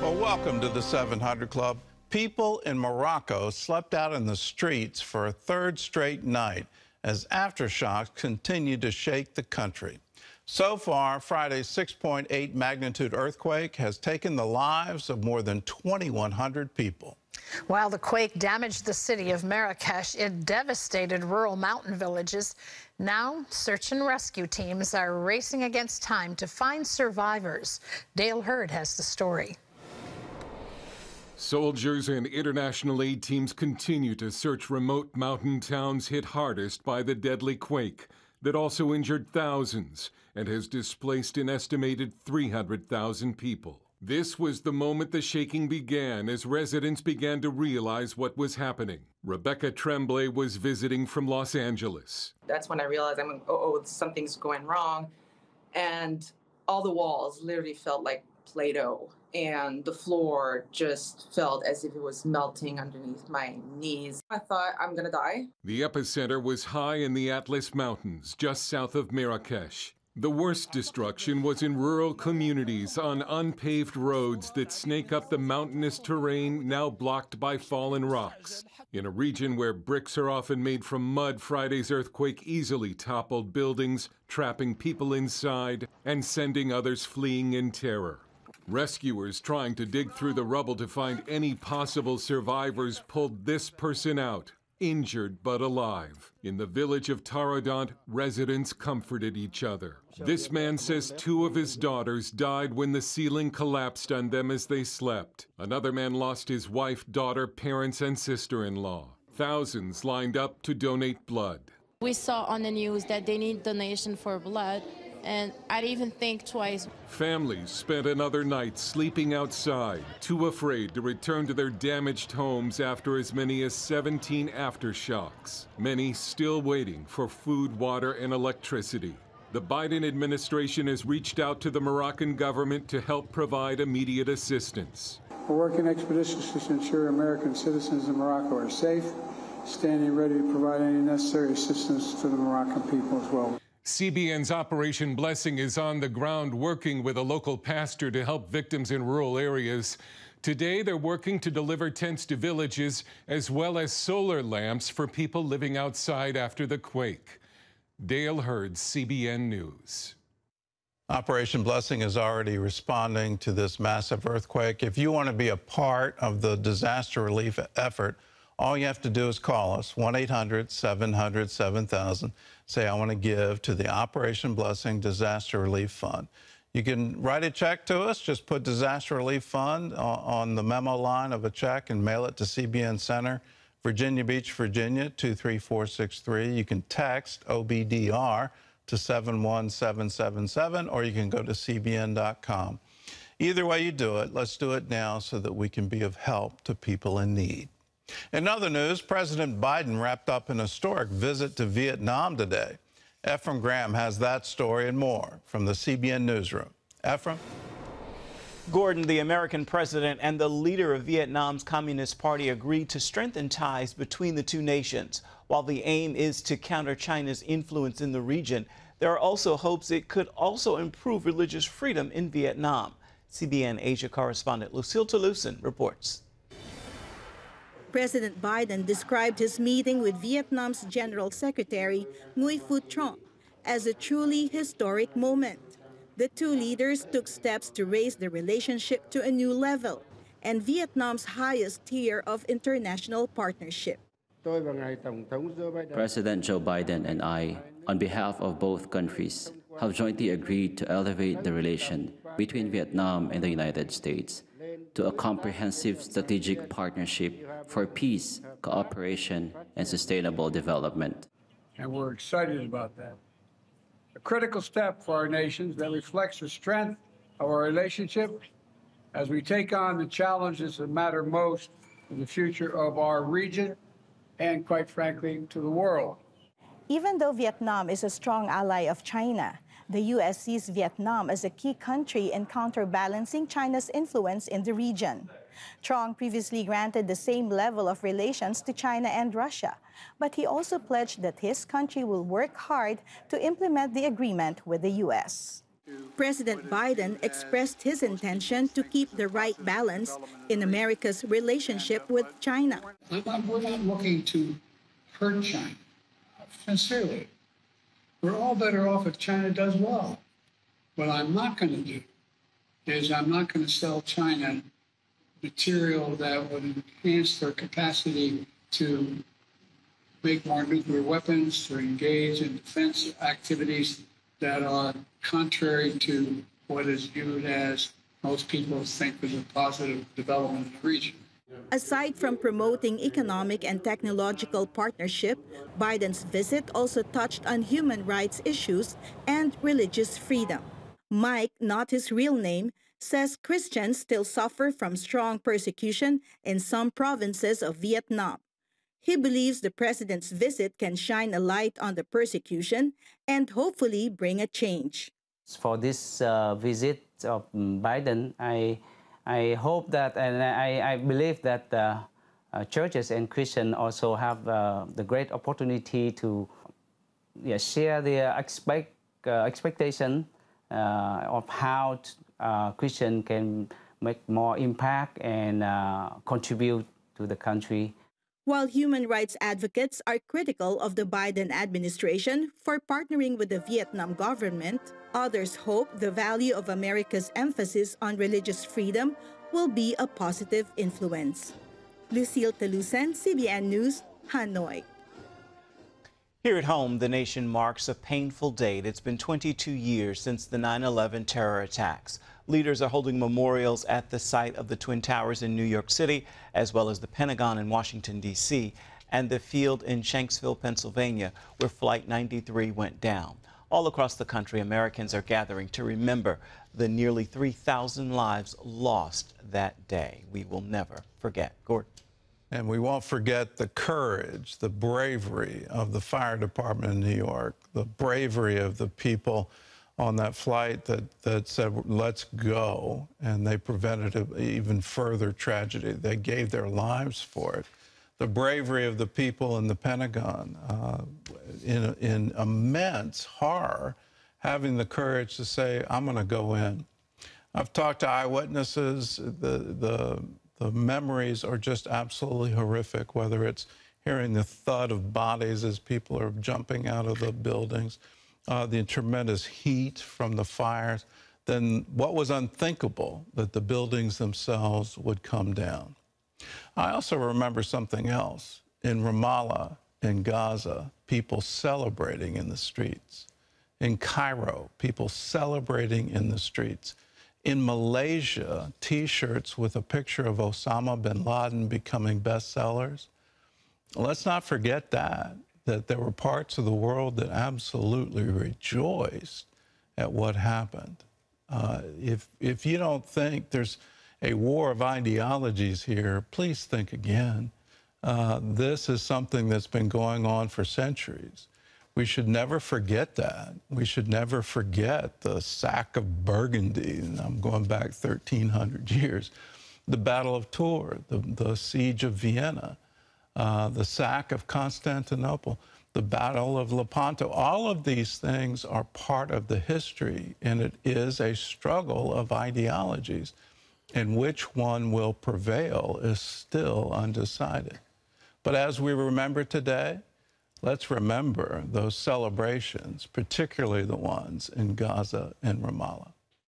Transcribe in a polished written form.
Well, welcome to the 700 Club. People in Morocco slept out in the streets for a third straight night as aftershocks continued to shake the country. So far, Friday's 6.8 magnitude earthquake has taken the lives of more than 2,100 people. While the quake damaged the city of Marrakesh, it devastated rural mountain villages. Now, search and rescue teams are racing against time to find survivors. Dale Hurd has the story. Soldiers and international aid teams continue to search remote mountain towns hit hardest by the deadly quake that also injured thousands and has displaced an estimated 300,000 people. This was the moment the shaking began as residents began to realize what was happening. Rebecca Tremblay was visiting from Los Angeles. That's when I realized, something's going wrong. And all the walls literally felt like Play-Doh. And the floor just felt as if it was melting underneath my knees. I thought, I'm gonna die. The epicenter was high in the Atlas Mountains, just south of Marrakesh. The worst destruction was in rural communities on unpaved roads that snake up the mountainous terrain now blocked by fallen rocks. In a region where bricks are often made from mud, Friday's earthquake easily toppled buildings, trapping people inside and sending others fleeing in terror. Rescuers trying to dig through the rubble to find any possible survivors pulled this person out, injured but alive. In the village of Taradant, residents comforted each other. This man says two of his daughters died when the ceiling collapsed on them as they slept. Another man lost his wife, daughter, parents, and sister-in-law. Thousands lined up to donate blood. We saw on the news that they need donation for blood, and I didn't even think twice. Families spent another night sleeping outside, too afraid to return to their damaged homes after as many as 17 aftershocks. Many still waiting for food, water, and electricity. The Biden administration has reached out to the Moroccan government to help provide immediate assistance. We're working expeditiously to ensure American citizens in Morocco are safe, standing ready to provide any necessary assistance to the Moroccan people as well. CBN's Operation Blessing is on the ground working with a local pastor to help victims in rural areas. Today, they're working to deliver tents to villages as well as solar lamps for people living outside after the quake. Dale Hurd, CBN News. Operation Blessing is already responding to this massive earthquake. If you want to be a part of the disaster relief effort, all you have to do is call us, 1-800-700-7000. Say, I want to give to the Operation Blessing Disaster Relief Fund. You can write a check to us. Just put Disaster Relief Fund on the memo line of a check and mail it to CBN Center, Virginia Beach, Virginia, 23463. You can text OBDR to 71777, or you can go to cbn.com. Either way you do it, let's do it now so that we can be of help to people in need. In other news, President Biden wrapped up an historic visit to Vietnam today. Ephraim Graham has that story and more from the CBN Newsroom. Ephraim? Gordon, the American president and the leader of Vietnam's Communist Party agreed to strengthen ties between the two nations. While the aim is to counter China's influence in the region, there are also hopes it could also improve religious freedom in Vietnam. CBN Asia correspondent Lucille Toulousan reports. President Biden described his meeting with Vietnam's General Secretary Nguyen Phu Trong as a truly historic moment. The two leaders took steps to raise the relationship to a new level and Vietnam's highest tier of international partnership. President Joe Biden and I, on behalf of both countries, have jointly agreed to elevate the relation between Vietnam and the United States to a comprehensive strategic partnership for peace, cooperation, and sustainable development. And we're excited about that. A critical step for our nations that reflects the strength of our relationship as we take on the challenges that matter most in the future of our region and, quite frankly, to the world. Even though Vietnam is a strong ally of China, the U.S. sees Vietnam as a key country in counterbalancing China's influence in the region. Trong previously granted the same level of relations to China and Russia, but he also pledged that his country will work hard to implement the agreement with the U.S. President Biden expressed his intention to keep the right balance in America's relationship with China. We're not looking to hurt China, sincerely. We're all better off if China does well. What I'm not going to do is I'm not going to sell China material that would enhance their capacity to make more nuclear weapons, to engage in defense activities that are contrary to what is viewed as most people think is a positive development in the region. Aside from promoting economic and technological partnership, Biden's visit also touched on human rights issues and religious freedom. Mike, not his real name, says Christians still suffer from strong persecution in some provinces of Vietnam. He believes the president's visit can shine a light on the persecution and hopefully bring a change. For this visit of Biden, I hope that, and I believe that churches and Christians also have the great opportunity to share their expectation of how Christians can make more impact and contribute to the country. While human rights advocates are critical of the Biden administration for partnering with the Vietnam government, others hope the value of America's emphasis on religious freedom will be a positive influence. Lucille Talusen, CBN News, Hanoi. Here at home, the nation marks a painful date. It's been 22 years since the 9/11 terror attacks. Leaders are holding memorials at the site of the Twin Towers in New York City, as well as the Pentagon in Washington, D.C., and the field in Shanksville, Pennsylvania, where Flight 93 went down. All across the country, Americans are gathering to remember the nearly 3,000 lives lost that day. We will never forget. Gordon. And we won't forget the courage, the bravery of the fire department in New York, the bravery of the people on that flight that said, let's go, and they prevented an even further tragedy. They gave their lives for it. The bravery of the people in the Pentagon, in immense horror, having the courage to say, I'm going to go in. I've talked to eyewitnesses. The memories are just absolutely horrific, whether it's hearing the thud of bodies as people are jumping out of the buildings, the tremendous heat from the fires, then what was unthinkable, that the buildings themselves would come down. I also remember something else. In Ramallah, in Gaza, people celebrating in the streets. In Cairo, people celebrating in the streets. In Malaysia, T-shirts with a picture of Osama bin Laden becoming bestsellers. Let's not forget that there were parts of the world that absolutely rejoiced at what happened. If you don't think there's a war of ideologies here, please think again. This is something that's been going on for centuries. We should never forget that. We should never forget the sack of Burgundy, and I'm going back 1,300 years, the Battle of Tours, the siege of Vienna, the sack of Constantinople, the Battle of Lepanto. All of these things are part of the history, and it is a struggle of ideologies. And which one will prevail is still undecided. But as we remember today, let's remember those celebrations, particularly the ones in Gaza and Ramallah.